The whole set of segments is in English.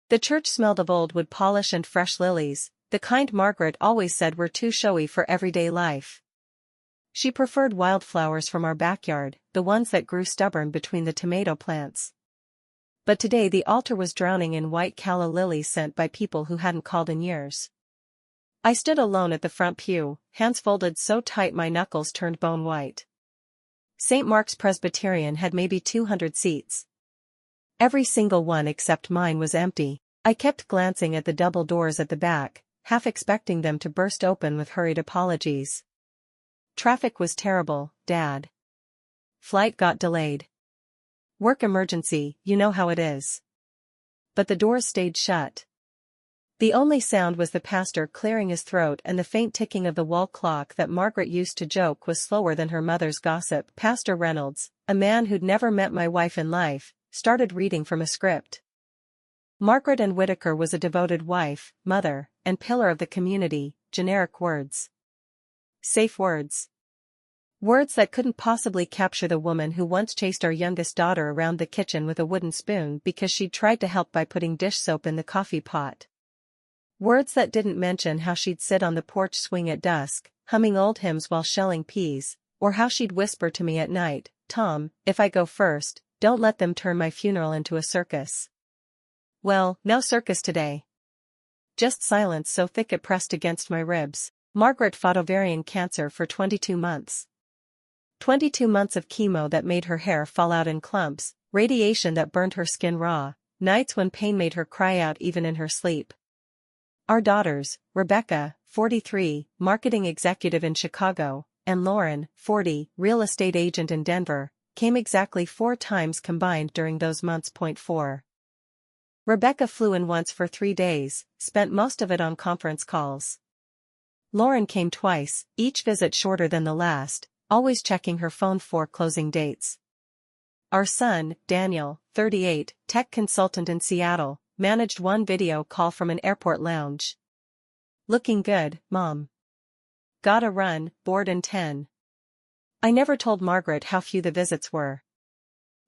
The church smelled of old wood polish and fresh lilies, the kind Margaret always said were too showy for everyday life. She preferred wildflowers from our backyard, the ones that grew stubborn between the tomato plants. But today the altar was drowning in white calla lilies sent by people who hadn't called in years. I stood alone at the front pew, hands folded so tight my knuckles turned bone white. St. Mark's Presbyterian had maybe 200 seats. Every single one except mine was empty. I kept glancing at the double doors at the back, half expecting them to burst open with hurried apologies. Traffic was terrible, Dad. Flight got delayed. Work emergency, you know how it is. But the doors stayed shut. The only sound was the pastor clearing his throat and the faint ticking of the wall clock that Margaret used to joke was slower than her mother's gossip. Pastor Reynolds, a man who'd never met my wife in life, started reading from a script. Margaret Ann Whitaker was a devoted wife, mother, and pillar of the community, generic words. Safe words. Words that couldn't possibly capture the woman who once chased our youngest daughter around the kitchen with a wooden spoon because she'd tried to help by putting dish soap in the coffee pot. Words that didn't mention how she'd sit on the porch swing at dusk, humming old hymns while shelling peas, or how she'd whisper to me at night, "Tom, if I go first, don't let them turn my funeral into a circus." Well, no circus today. Just silence so thick it pressed against my ribs. Margaret fought ovarian cancer for 22 months. 22 months of chemo that made her hair fall out in clumps, radiation that burned her skin raw, nights when pain made her cry out even in her sleep. Our daughters, Rebecca, 43, marketing executive in Chicago, and Lauren, 40, real estate agent in Denver, came exactly 4 times combined during those months. 4. Rebecca flew in once for 3 days, spent most of it on conference calls. Lauren came twice, each visit shorter than the last, always checking her phone for closing dates. Our son, Daniel, 38, tech consultant in Seattle, managed one video call from an airport lounge. Looking good, Mom. Gotta run, bored in 10. I never told Margaret how few the visits were.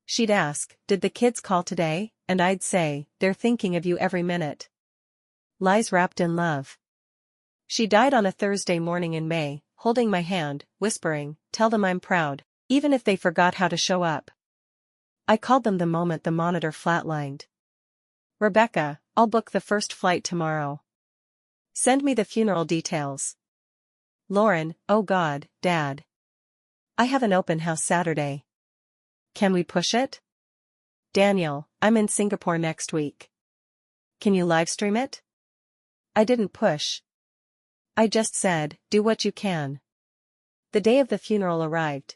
She'd ask, "Did the kids call today?" And I'd say, "They're thinking of you every minute." Lies wrapped in love. She died on a Thursday morning in May, holding my hand, whispering, "Tell them I'm proud, even if they forgot how to show up." I called them the moment the monitor flatlined. "Rebecca, I'll book the first flight tomorrow. Send me the funeral details." Lauren, "Oh God, Dad. I have an open house Saturday. Can we push it?" Daniel, "I'm in Singapore next week. Can you livestream it?" I didn't push. I just said, "Do what you can." The day of the funeral arrived.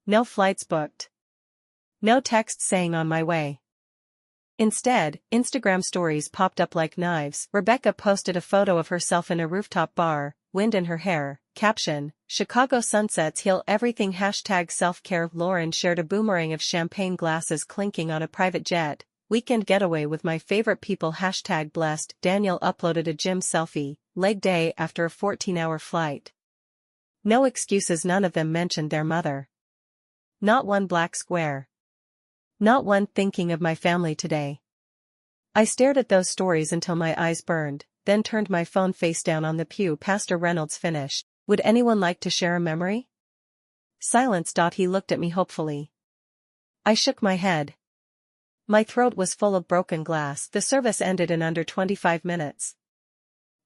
No flights booked. No text saying on my way. Instead, Instagram stories popped up like knives. Rebecca posted a photo of herself in a rooftop bar, wind in her hair, caption, "Chicago sunsets heal everything #self-care." Lauren shared a boomerang of champagne glasses clinking on a private jet, "Weekend getaway with my favorite people #blessed." Daniel uploaded a gym selfie, leg day after a 14-hour flight. No excuses, none of them mentioned their mother. Not one black square. Not one thinking of my family today. I stared at those stories until my eyes burned, then turned my phone face down on the pew. Pastor Reynolds finished, "Would anyone like to share a memory?" Silence. He looked at me hopefully. I shook my head. My throat was full of broken glass. The service ended in under 25 minutes.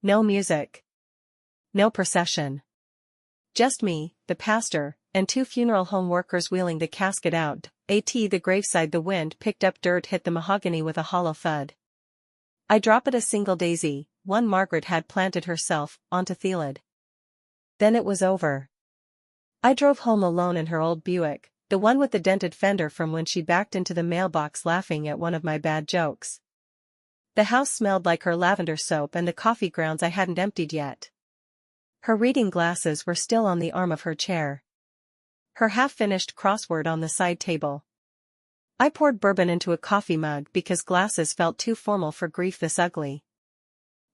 No music. No procession. Just me, the pastor, and 2 funeral home workers wheeling the casket out. The graveside. The wind picked up dirt, hit the mahogany with a hollow thud. I dropped a single daisy, one Margaret had planted herself, onto Thelid. Then it was over. I drove home alone in her old Buick, the one with the dented fender from when she backed into the mailbox laughing at one of my bad jokes. The house smelled like her lavender soap and the coffee grounds I hadn't emptied yet. Her reading glasses were still on the arm of her chair. Her half-finished crossword on the side table. I poured bourbon into a coffee mug because glasses felt too formal for grief this ugly.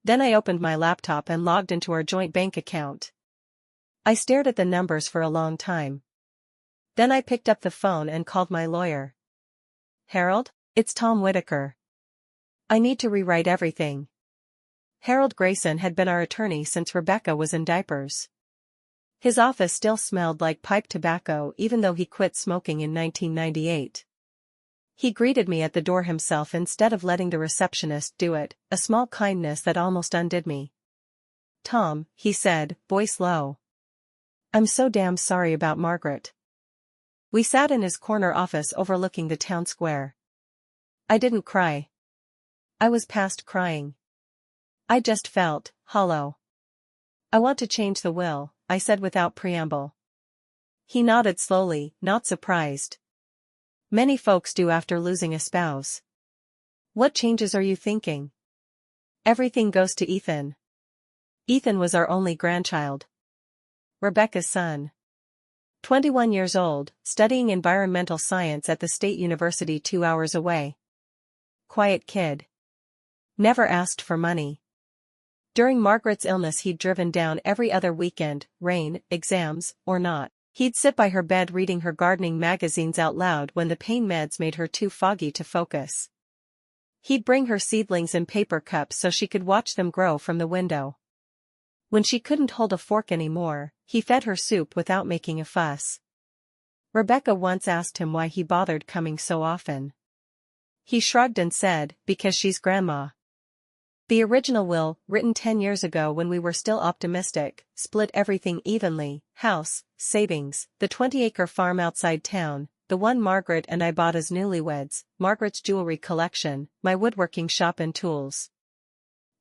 Then I opened my laptop and logged into our joint bank account. I stared at the numbers for a long time. Then I picked up the phone and called my lawyer. "Harold, it's Tom Whitaker. I need to rewrite everything. Harold Grayson had been our attorney since Rebecca was in diapers. His office still smelled like pipe tobacco even though he quit smoking in 1998. He greeted me at the door himself instead of letting the receptionist do it, a small kindness that almost undid me. "Tom," he said, voice low. "I'm so damn sorry about Margaret." We sat in his corner office overlooking the town square. I didn't cry. I was past crying. I just felt hollow. "I want to change the will," I said without preamble. He nodded slowly, not surprised. "Many folks do after losing a spouse." "What changes are you thinking?" "Everything goes to Ethan." Ethan was our only grandchild. Rebecca's son. 21 years old, studying environmental science at the state university 2 hours away. Quiet kid. Never asked for money. During Margaret's illness he'd driven down every other weekend, rain, exams, or not. He'd sit by her bed reading her gardening magazines out loud when the pain meds made her too foggy to focus. He'd bring her seedlings in paper cups so she could watch them grow from the window. When she couldn't hold a fork anymore, he fed her soup without making a fuss. Rebecca once asked him why he bothered coming so often. He shrugged and said, "Because she's grandma." The original will, written 10 years ago when we were still optimistic, split everything evenly: house, savings, the 20-acre farm outside town, the one Margaret and I bought as newlyweds, Margaret's jewelry collection, my woodworking shop and tools.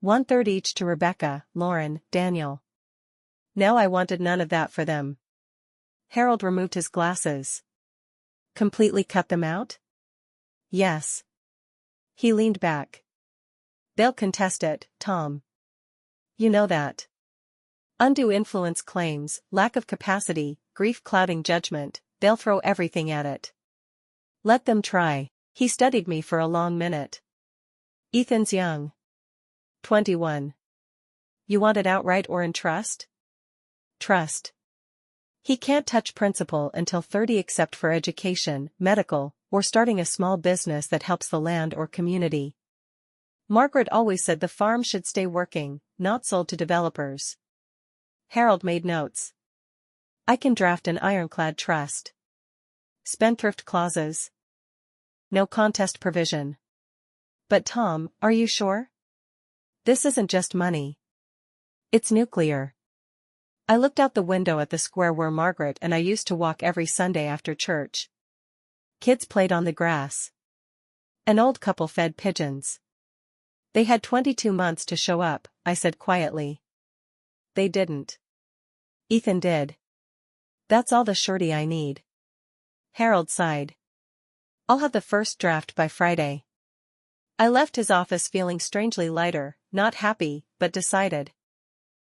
1/3 each to Rebecca, Lauren, Daniel. Now I wanted none of that for them. Harold removed his glasses. "Completely cut them out?" "Yes." He leaned back. "They'll contest it, Tom. You know that. Undue influence claims, lack of capacity, grief clouding judgment, they'll throw everything at it. Let them try." He studied me for a long minute. "Ethan's young. 21. You want it outright or in trust?" "Trust. He can't touch principal until 30 except for education, medical, or starting a small business that helps the land or community. Margaret always said the farm should stay working, not sold to developers." Harold made notes. "I can draft an ironclad trust. Spendthrift clauses. No contest provision." "But Tom, are you sure? This isn't just money. It's nuclear." I looked out the window at the square where Margaret and I used to walk every Sunday after church. Kids played on the grass. An old couple fed pigeons. "They had 22 months to show up," I said quietly. "They didn't. Ethan did. That's all the surety I need." Harold sighed. "I'll have the first draft by Friday." I left his office feeling strangely lighter, not happy, but decided.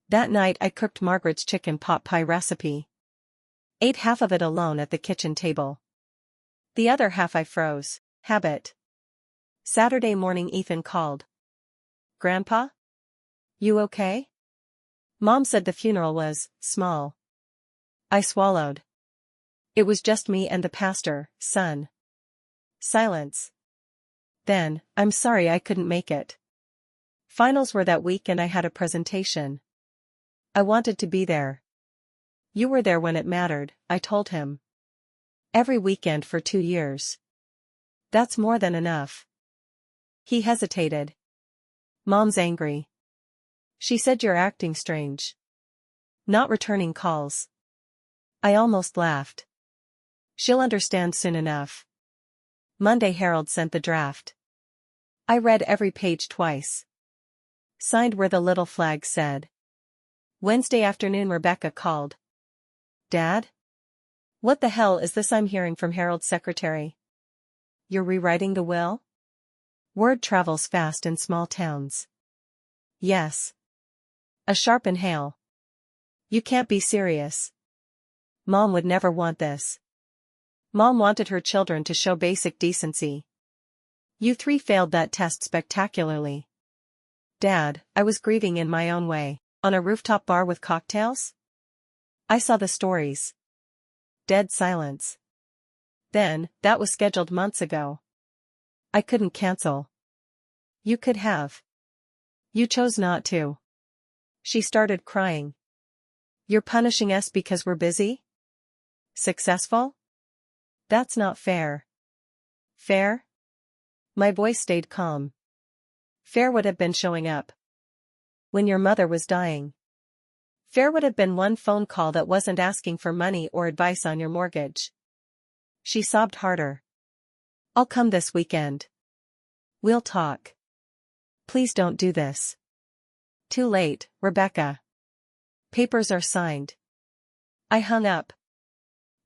That night I cooked Margaret's chicken pot pie recipe. Ate half of it alone at the kitchen table. The other half I froze. Habit. Saturday morning Ethan called. "Grandpa? You okay?" Mom said the funeral was small. I swallowed. "It was just me and the pastor, son." Silence. Then, "I'm sorry I couldn't make it. Finals were that week and I had a presentation. I wanted to be there." "You were there when it mattered," I told him. "Every weekend for 2 years. That's more than enough." He hesitated. "Mom's angry. She said you're acting strange. Not returning calls." I almost laughed. "She'll understand soon enough." Monday Harold sent the draft. I read every page twice. Signed where the little flag said. Wednesday afternoon Rebecca called. "Dad? What the hell is this I'm hearing from Harold's secretary? You're rewriting the will?" Word travels fast in small towns. "Yes." A sharp inhale. "You can't be serious. Mom would never want this. Mom wanted her children to show basic decency. You 3 failed that test spectacularly." "Dad, I was grieving in my own way. On a rooftop bar with cocktails?" "I saw the stories." Dead silence. "Then, that was scheduled months ago. I couldn't cancel." You could have. You chose not to. She started crying. You're punishing us because we're busy? Successful? That's not fair. Fair? My voice stayed calm. Fair would have been showing up when your mother was dying. Fair would have been one phone call that wasn't asking for money or advice on your mortgage. She sobbed harder. I'll come this weekend. We'll talk. Please don't do this. Too late, Rebecca. Papers are signed. I hung up.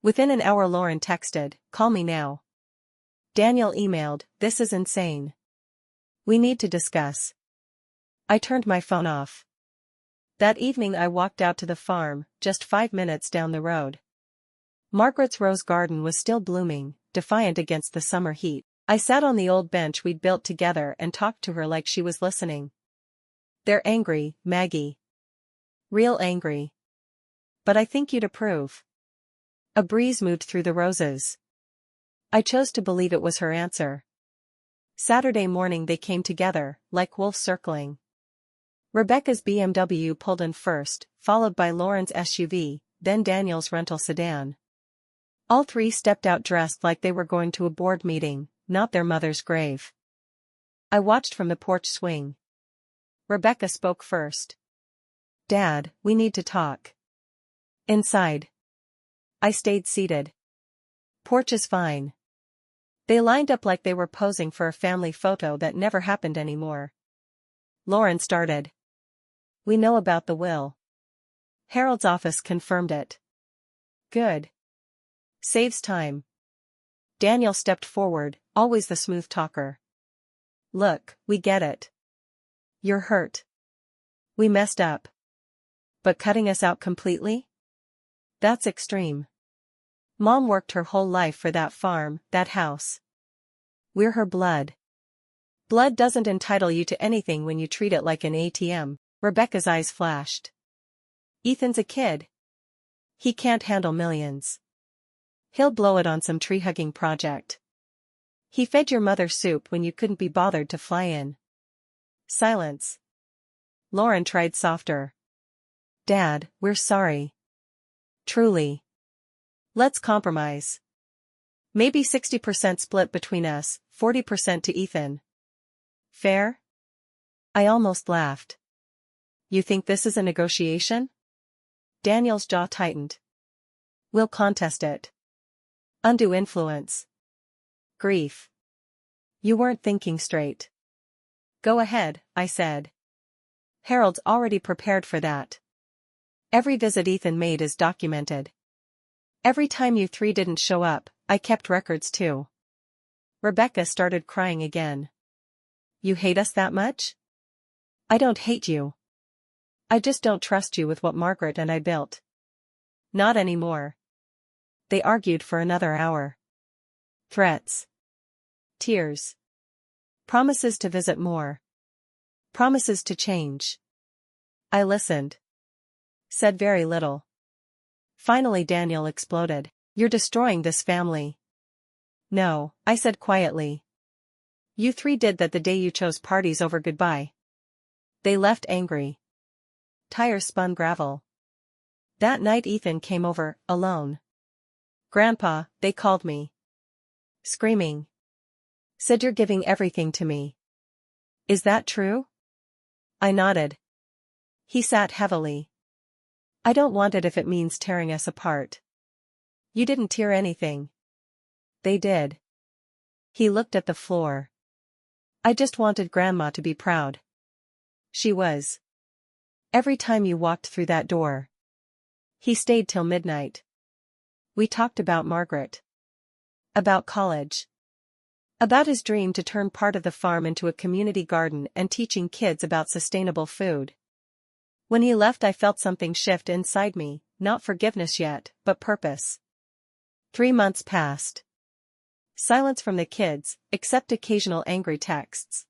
Within an hour Lauren texted, call me now. Daniel emailed, this is insane. We need to discuss. I turned my phone off. That evening I walked out to the farm, just 5 minutes down the road. Margaret's rose garden was still blooming, defiant against the summer heat. I sat on the old bench we'd built together and talked to her like she was listening. They're angry, Maggie. Real angry. But I think you'd approve. A breeze moved through the roses. I chose to believe it was her answer. Saturday morning they came together, like wolves circling. Rebecca's BMW pulled in first, followed by Lauren's SUV, then Daniel's rental sedan. All three stepped out dressed like they were going to a board meeting, not their mother's grave. I watched from the porch swing. Rebecca spoke first. Dad, we need to talk. Inside. I stayed seated. Porch is fine. They lined up like they were posing for a family photo that never happened anymore. Lauren started. We know about the will. Harold's office confirmed it. Good. Saves time. Daniel stepped forward, always the smooth talker. Look, we get it. You're hurt. We messed up. But cutting us out completely? That's extreme. Mom worked her whole life for that farm, that house. We're her blood. Blood doesn't entitle you to anything when you treat it like an ATM. Rebecca's eyes flashed. Ethan's a kid. He can't handle millions. He'll blow it on some tree-hugging project. He fed your mother soup when you couldn't be bothered to fly in. Silence. Lauren tried softer. Dad, we're sorry. Truly. Let's compromise. Maybe 60% split between us, 40% to Ethan. Fair? I almost laughed. You think this is a negotiation? Daniel's jaw tightened. We'll contest it. Undue influence. Grief. You weren't thinking straight. Go ahead, I said. Harold's already prepared for that. Every visit Ethan made is documented. Every time you three didn't show up, I kept records too. Rebecca started crying again. You hate us that much? I don't hate you. I just don't trust you with what Margaret and I built. Not anymore. They argued for another hour. Threats. Tears. Promises to visit more. Promises to change. I listened. Said very little. Finally Daniel exploded. You're destroying this family. No, I said quietly. You three did that the day you chose parties over goodbye. They left angry. Tires spun gravel. That night Ethan came over, alone. Grandpa, they called me. Screaming. Said you're giving everything to me. Is that true? I nodded. He sat heavily. I don't want it if it means tearing us apart. You didn't tear anything. They did. He looked at the floor. I just wanted Grandma to be proud. She was. Every time you walked through that door. He stayed till midnight. We talked about Margaret. About college. About his dream to turn part of the farm into a community garden and teaching kids about sustainable food. When he left I felt something shift inside me, not forgiveness yet, but purpose. 3 months passed. Silence from the kids, except occasional angry texts.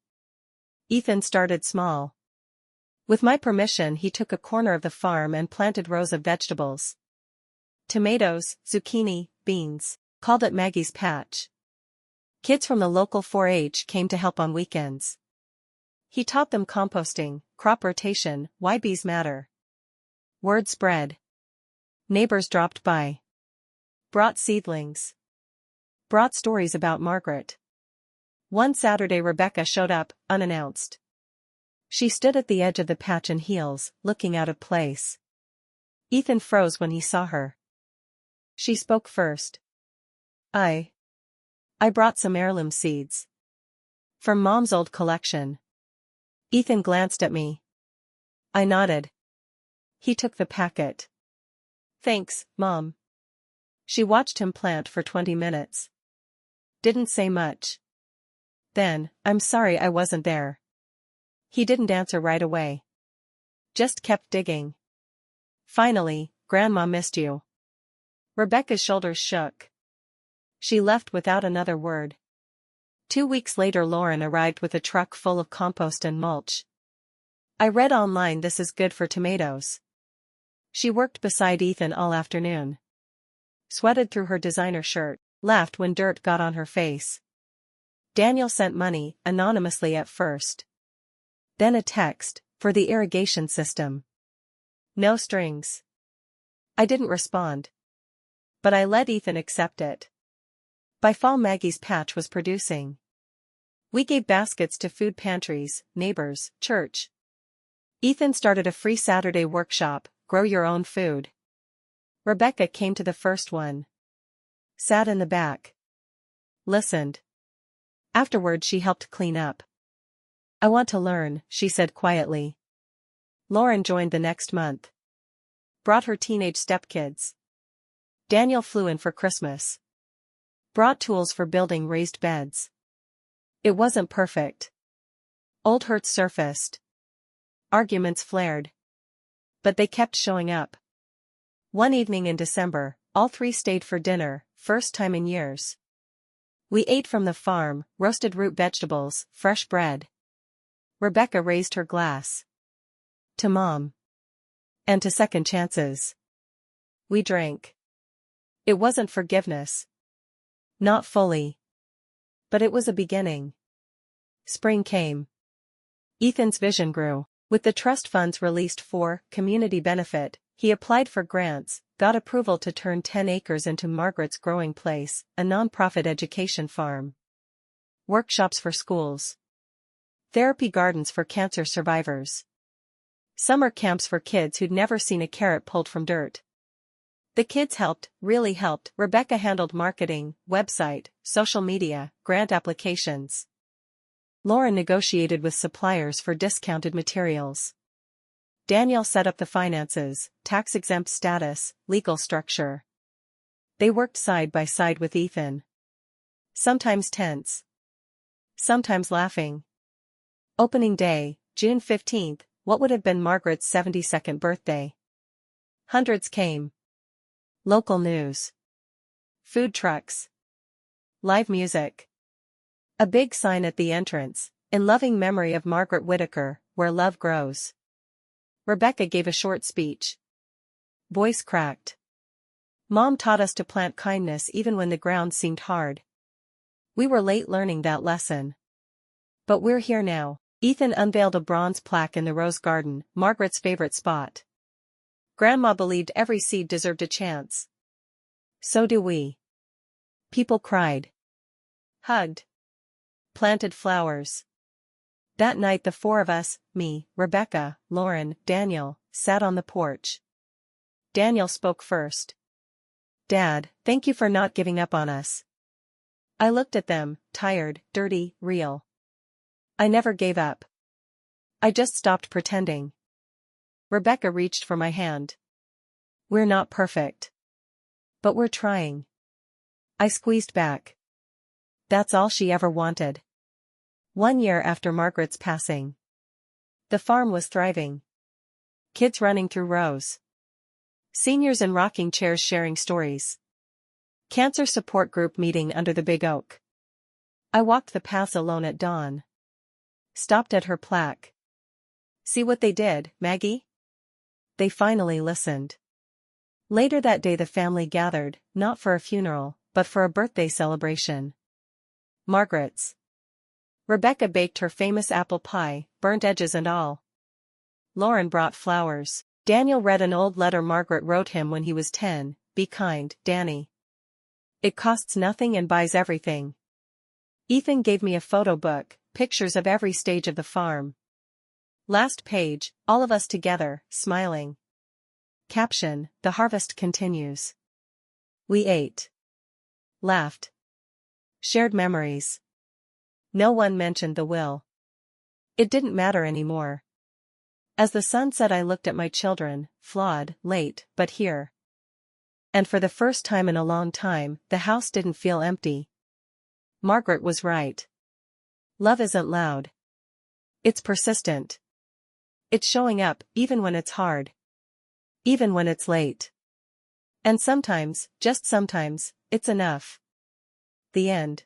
Ethan started small. With my permission he took a corner of the farm and planted rows of vegetables. Tomatoes, zucchini, beans, called it Maggie's patch. Kids from the local 4-H came to help on weekends. He taught them composting, crop rotation, why bees matter. Word spread. Neighbors dropped by. Brought seedlings. Brought stories about Margaret. One Saturday Rebecca showed up, unannounced. She stood at the edge of the patch in heels, looking out of place. Ethan froze when he saw her. She spoke first. I brought some heirloom seeds. From Mom's old collection. Ethan glanced at me. I nodded. He took the packet. Thanks, Mom. She watched him plant for 20 minutes. Didn't say much. Then, I'm sorry I wasn't there. He didn't answer right away. Just kept digging. Finally, Grandma missed you. Rebecca's shoulders shook. She left without another word. 2 weeks later Lauren arrived with a truck full of compost and mulch. I read online this is good for tomatoes. She worked beside Ethan all afternoon. Sweated through her designer shirt, laughed when dirt got on her face. Daniel sent money, anonymously at first. Then a text, for the irrigation system. No strings. I didn't respond. But I let Ethan accept it. By fall Maggie's patch was producing. We gave baskets to food pantries, neighbors, church. Ethan started a free Saturday workshop, grow your own food. Rebecca came to the first one. Sat in the back. Listened. Afterward she helped clean up. I want to learn, she said quietly. Lauren joined the next month. Brought her teenage stepkids. Daniel flew in for Christmas. Brought tools for building raised beds. It wasn't perfect. Old hurts surfaced. Arguments flared. But they kept showing up. One evening in December, all three stayed for dinner, first time in years. We ate from the farm, roasted root vegetables, fresh bread. Rebecca raised her glass. To Mom. And to second chances. We drank. It wasn't forgiveness. Not fully. But it was a beginning. Spring came. Ethan's vision grew. With the trust funds released for community benefit, he applied for grants, got approval to turn 10 acres into Margaret's Growing Place, a non-profit education farm. Workshops for schools. Therapy gardens for cancer survivors. Summer camps for kids who'd never seen a carrot pulled from dirt. The kids helped, really helped. Rebecca handled marketing, website, social media, grant applications. Lauren negotiated with suppliers for discounted materials. Daniel set up the finances, tax-exempt status, legal structure. They worked side by side with Ethan. Sometimes tense. Sometimes laughing. Opening day, June 15th, what would have been Margaret's 72nd birthday. Hundreds came. Local news. Food trucks. Live music. A big sign at the entrance, in loving memory of Margaret Whittaker, where love grows. Rebecca gave a short speech. Voice cracked. Mom taught us to plant kindness even when the ground seemed hard. We were late learning that lesson. But we're here now. Ethan unveiled a bronze plaque in the rose garden, Margaret's favorite spot. Grandma believed every seed deserved a chance. So do we. People cried. Hugged. Planted flowers. That night the four of us, me, Rebecca, Lauren, Daniel, sat on the porch. Daniel spoke first. Dad, thank you for not giving up on us. I looked at them, tired, dirty, real. I never gave up. I just stopped pretending. Rebecca reached for my hand. We're not perfect. But we're trying. I squeezed back. That's all she ever wanted. 1 year after Margaret's passing. The farm was thriving. Kids running through rows. Seniors in rocking chairs sharing stories. Cancer support group meeting under the big oak. I walked the paths alone at dawn. Stopped at her plaque. See what they did, Maggie? They finally listened. Later that day the family gathered, not for a funeral, but for a birthday celebration. Margaret's. Rebecca baked her famous apple pie, burnt edges and all. Lauren brought flowers. Daniel read an old letter Margaret wrote him when he was 10, "Be kind, Danny. It costs nothing and buys everything." Ethan gave me a photo book, pictures of every stage of the farm. Last page, all of us together, smiling. Caption, "The harvest continues." We ate. Laughed. Shared memories. No one mentioned the will. It didn't matter anymore. As the sun set I looked at my children, flawed, late, but here. And for the first time in a long time, the house didn't feel empty. Margaret was right. Love isn't loud. It's persistent. It's showing up, even when it's hard. Even when it's late. And sometimes, just sometimes, it's enough. The end.